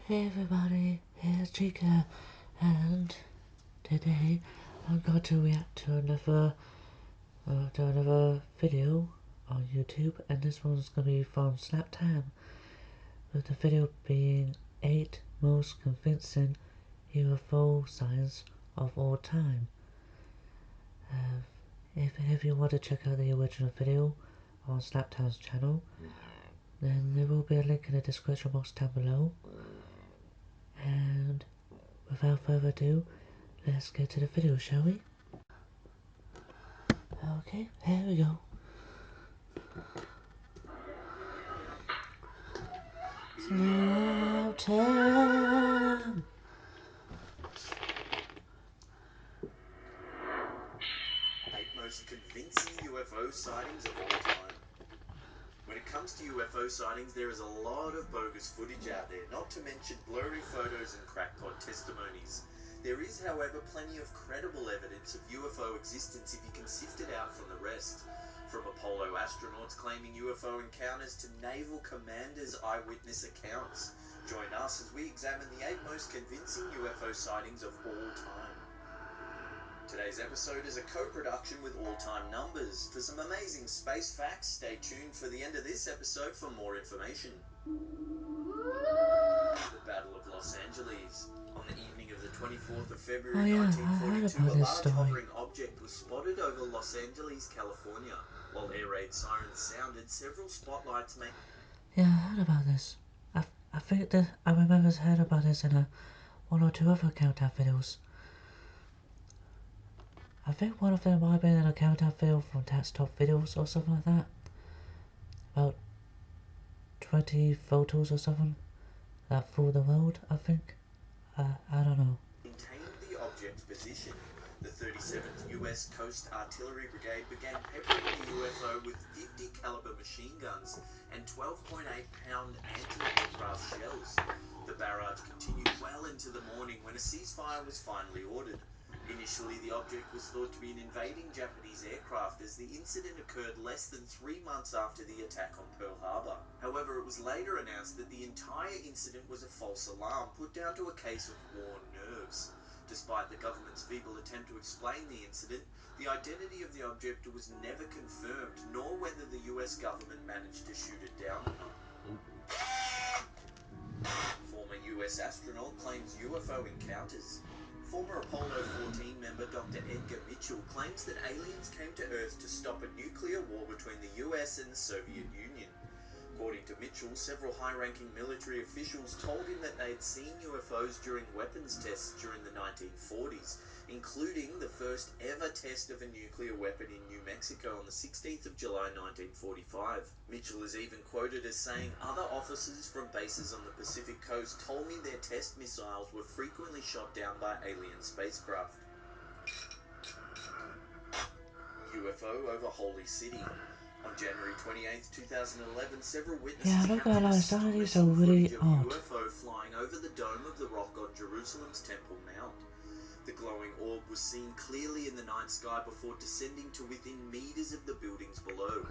Hey everybody, here's Chica, and today I'm going to react to another video on YouTube, and this one's going to be from Snaptime, with the video being 8 most convincing UFO signs of all time. If you want to check out the original video on Snaptime's channel, then there will be a link in the description box down below. And without further ado, let's get to the video, shall we? Okay, here we go. Now time. Eight most convincing UFO sightings of all time. When it comes to UFO sightings, there is a lot of bogus footage out there, not to mention blurry photos and crackpot testimonies. There is, however, plenty of credible evidence of UFO existence if you can sift it out from the rest. From Apollo astronauts claiming UFO encounters to naval commanders' eyewitness accounts. Join us as we examine the 8 most convincing UFO sightings of all time. Today's episode is a co-production with All Time Numbers. For some amazing space facts, stay tuned for the end of this episode for more information. The Battle of Los Angeles. On the evening of the 24th of Oh February yeah, I heard 1942, about a this large story. hovering object was spotted over Los Angeles, California. While air raid sirens sounded, several spotlights made... Yeah, I heard about this. I think that I remember heard about this in one or two other countdown videos. I think one of them might have been in a countdown video from Dad's Top Videos or something like that. About 20 photos or something that fooled the world, I think. I don't know. maintained the object's position. The 37th U.S. Coast Artillery Brigade began peppering the UFO with 50 caliber machine guns and 12.8-pound anti-aircraft shells. The barrage continued well into the morning when a ceasefire was finally ordered. Initially, the object was thought to be an invading Japanese aircraft, as the incident occurred less than 3 months after the attack on Pearl Harbor. However, it was later announced that the entire incident was a false alarm put down to a case of worn nerves. Despite the government's feeble attempt to explain the incident, the identity of the object was never confirmed, nor whether the US government managed to shoot it down or not. Former US astronaut claims UFO encounters. Former Apollo 14 member Dr. Edgar Mitchell claims that aliens came to Earth to stop a nuclear war between the US and the Soviet Union. According to Mitchell, several high-ranking military officials told him that they had seen UFOs during weapons tests during the 1940s, including the first ever test of a nuclear weapon in New Mexico on the 16th of July 1945. Mitchell is even quoted as saying, "Other officers from bases on the Pacific coast told me their test missiles were frequently shot down by alien spacecraft." UFO over Holy City. On January 28, 2011, several Yeah, witnesses I'm not gonna captured lie, some of these are astonishing really footage of a odd. UFO flying over the Dome of the Rock on Jerusalem's Temple Mount. The glowing orb was seen clearly in the night sky before descending to within meters of the buildings below.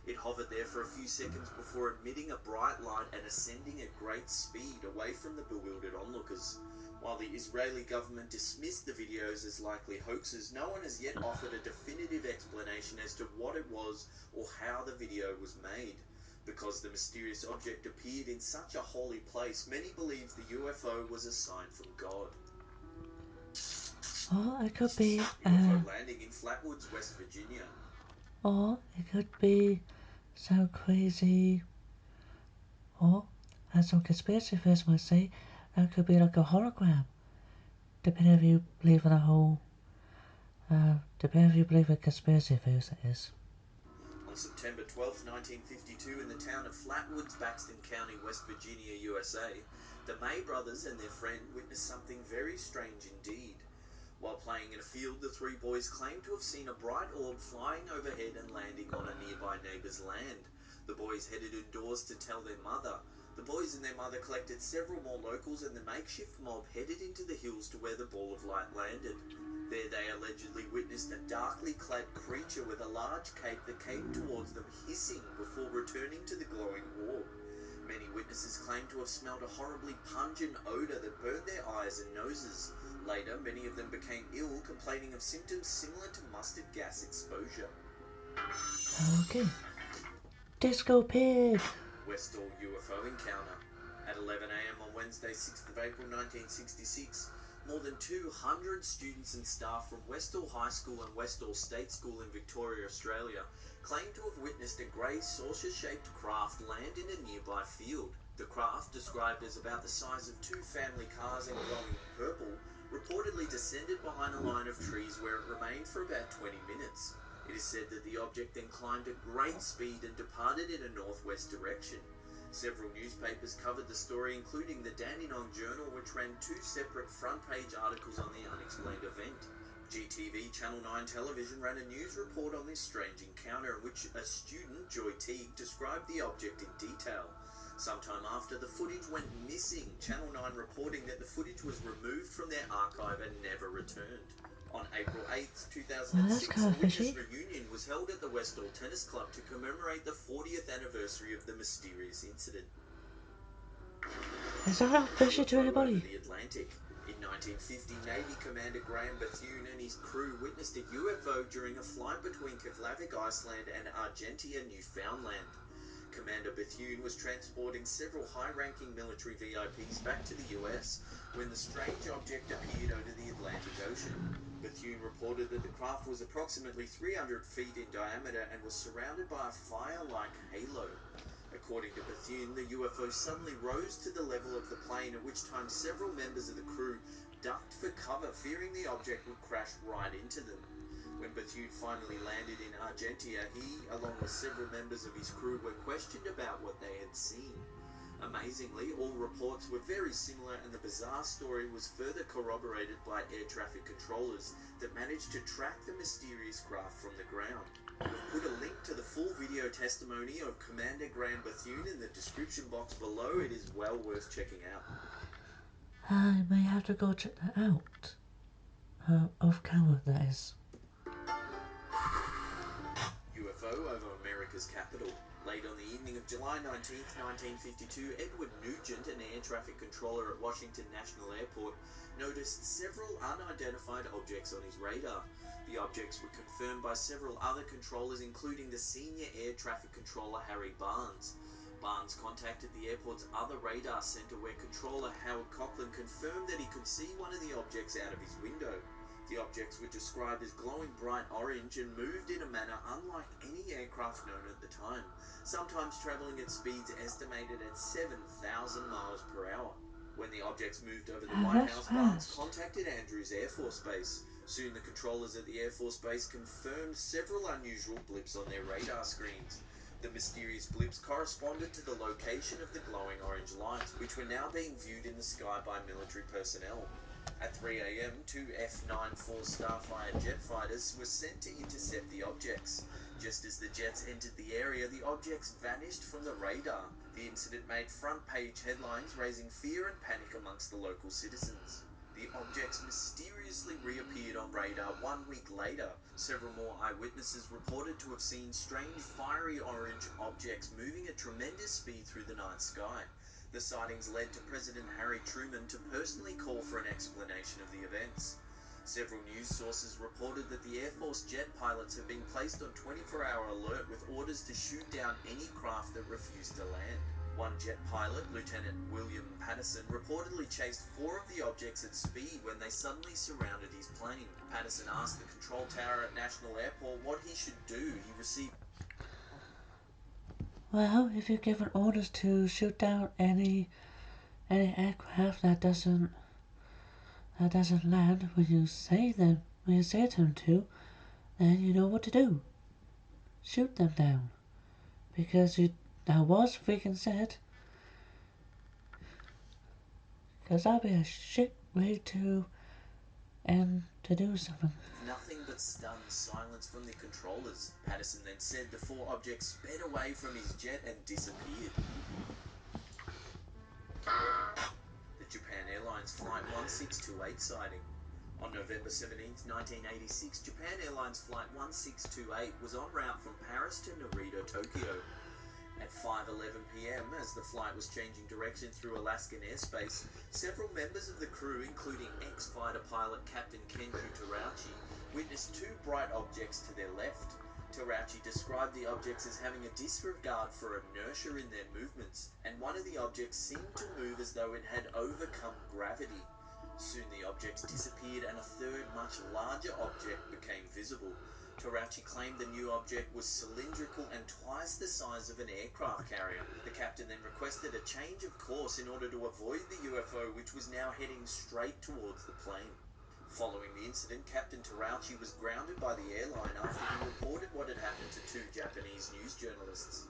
It hovered there for a few seconds before emitting a bright light and ascending at great speed away from the bewildered onlookers. While the Israeli government dismissed the videos as likely hoaxes, no one has yet offered a definitive explanation as to what it was or how the video was made. Because the mysterious object appeared in such a holy place, many believe the UFO was a sign from God. Or it could be, UFO landing in Flatwoods, West Virginia. or it could be some crazy, or as some conspiracy theorists might say, that could be like a hologram. Depending if you believe in the whole, depending if you believe in conspiracy theories, that is. On September 12, 1952, in the town of Flatwoods, Baxton County, West Virginia, USA, the May brothers and their friend witnessed something very strange indeed. While playing in a field, the 3 boys claimed to have seen a bright orb flying overhead and landing on a nearby neighbour's land. The boys headed indoors to tell their mother. The boys and their mother collected several more locals, and the makeshift mob headed into the hills to where the ball of light landed. There they allegedly witnessed a darkly clad creature with a large cape that came towards them hissing before returning to the glowing orb. Many witnesses claim to have smelled a horribly pungent odor that burned their eyes and noses. Later, many of them became ill, complaining of symptoms similar to mustard gas exposure. Okay. Disco Pig! Westall UFO encounter. At 11 a.m. on Wednesday, 6th of April 1966, more than 200 students and staff from Westall High School and Westall State School in Victoria, Australia, claimed to have witnessed a grey saucer-shaped craft land in a nearby field. The craft, described as about the size of two family cars and glowing purple, reportedly descended behind a line of trees where it remained for about 20 minutes. It is said that the object then climbed at great speed and departed in a northwest direction. Several newspapers covered the story, including the Dandenong Journal, which ran two separate front-page articles on the unexplained event. GTV Channel 9 Television ran a news report on this strange encounter in which a student, Joy Teague, described the object in detail. Sometime after, the footage went missing, Channel 9 reporting that the footage was removed from their archive and never returned. On April 8, Well, that's 2006, kind a of witness fishy. reunion was held at the Westall Tennis Club to commemorate the 40th anniversary of the mysterious incident. Is that not fishy to UFO over anybody? the Atlantic. In 1950, Navy Commander Graham Bethune and his crew witnessed a UFO during a flight between Keflavik, Iceland and Argentia, Newfoundland. Commander Bethune was transporting several high-ranking military VIPs back to the US when the strange object appeared over the Atlantic Ocean. Bethune reported that the craft was approximately 300 feet in diameter and was surrounded by a fire-like halo. According to Bethune, the UFO suddenly rose to the level of the plane, at which time several members of the crew ducked for cover, fearing the object would crash right into them. When Bethune finally landed in Argentia, he, along with several members of his crew, were questioned about what they had seen. Amazingly, all reports were very similar, and the bizarre story was further corroborated by air traffic controllers that managed to track the mysterious craft from the ground. We've put a link to the full video testimony of Commander Graham Bethune in the description box below. It is well worth checking out. I may have to go check that out. Off camera, that is. UFO over America's capital. Late on the evening of July 19th, 1952, Edward Nugent, an air traffic controller at Washington National Airport, noticed several unidentified objects on his radar. The objects were confirmed by several other controllers, including the senior air traffic controller Harry Barnes. Barnes contacted the airport's other radar center, where controller Howard Cochran confirmed that he could see one of the objects out of his window. The objects were described as glowing bright orange and moved in a manner unlike any aircraft known at the time, sometimes travelling at speeds estimated at 7,000 miles per hour. When the objects moved over the Ah, White that's House, Barnes fast. contacted Andrews Air Force Base. Soon the controllers at the Air Force Base confirmed several unusual blips on their radar screens. The mysterious blips corresponded to the location of the glowing orange lights, which were now being viewed in the sky by military personnel. At 3 a.m., two F-94 Starfire jet fighters were sent to intercept the objects. Just as the jets entered the area, the objects vanished from the radar. The incident made front-page headlines, raising fear and panic amongst the local citizens. The objects mysteriously reappeared on radar 1 week later. Several more eyewitnesses reported to have seen strange fiery orange objects moving at tremendous speed through the night sky. The sightings led to President Harry Truman to personally call for an explanation of the events. Several news sources reported that the Air Force jet pilots have been placed on 24-hour alert with orders to shoot down any craft that refused to land. One jet pilot, Lieutenant William Patterson, reportedly chased four of the objects at speed when they suddenly surrounded his plane. Patterson asked the control tower at National Airport what he should do. He received Well, if you're given orders to shoot down any aircraft that doesn't land when you say them to, then you know what to do. Shoot them down. Because that was freaking said. Because that'd be a shit way to do something. nothing but stunned silence from the controllers. Patterson then said the four objects sped away from his jet and disappeared. The Japan Airlines Flight 1628 sighting. On November 17, 1986, Japan Airlines Flight 1628 was en route from Paris to Narita, Tokyo. At 5:11 p.m., as the flight was changing direction through Alaskan airspace, several members of the crew, including ex-fighter pilot Captain Kenju Terauchi, witnessed two bright objects to their left. Terauchi described the objects as having a disregard for inertia in their movements, and one of the objects seemed to move as though it had overcome gravity. Soon the objects disappeared and a third, much larger object became visible. Terauchi claimed the new object was cylindrical and twice the size of an aircraft carrier. The captain then requested a change of course in order to avoid the UFO, which was now heading straight towards the plane. Following the incident, Captain Terauchi was grounded by the airline after he reported what had happened to two Japanese news journalists.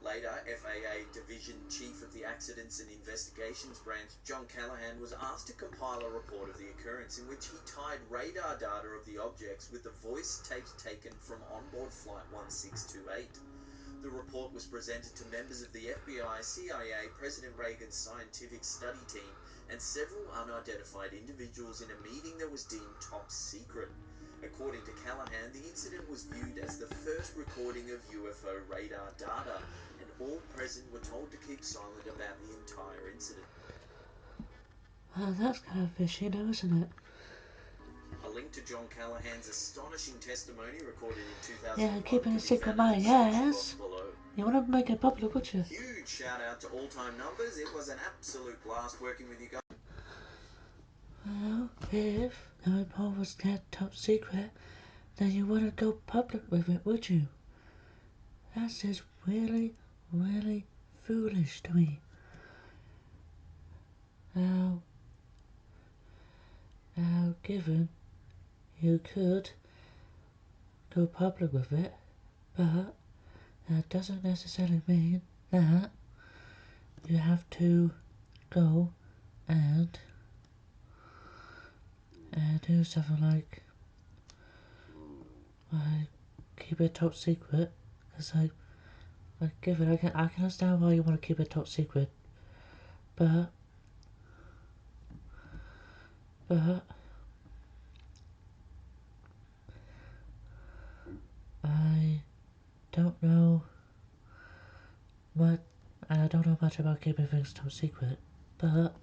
Later, FAA Division Chief of the Accidents and Investigations Branch, John Callahan, was asked to compile a report of the occurrence in which he tied radar data of the objects with the voice tapes taken from onboard Flight 1628. The report was presented to members of the FBI, CIA, President Reagan's scientific study team, and several unidentified individuals in a meeting that was deemed top secret. According to Callahan, the incident was viewed as the first recording of UFO radar data, and all present were told to keep silent about the entire incident. That's kind of fishy though, isn't it? A link to John Callahan's astonishing testimony recorded in Yeah, 2001 keeping a can be secret found in the my description box yes. below. You want to make it public, would you? Huge shout out to All Time Numbers. It was an absolute blast working with you guys. Well, if the report was kept top secret, then you wouldn't go public with it, would you? That's just really, really foolish to me. Now, given you could go public with it, but that doesn't necessarily mean that you have to go and do something like keep it top secret. Cause given I can understand why you want to keep it top secret, but but I don't know much. I don't know much about keeping things top secret, but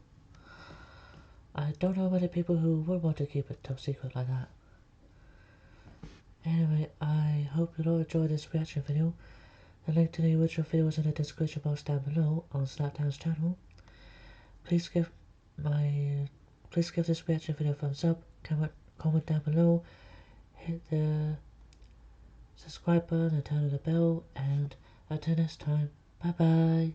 I don't know many people who would want to keep it top secret like that. Anyway, I hope you all enjoyed this reaction video. The link to the original video is in the description box down below on Slapdown's channel. Please give my please give this reaction video a thumbs up, comment down below, hit the subscribe button and turn on the bell, and until next time, bye bye.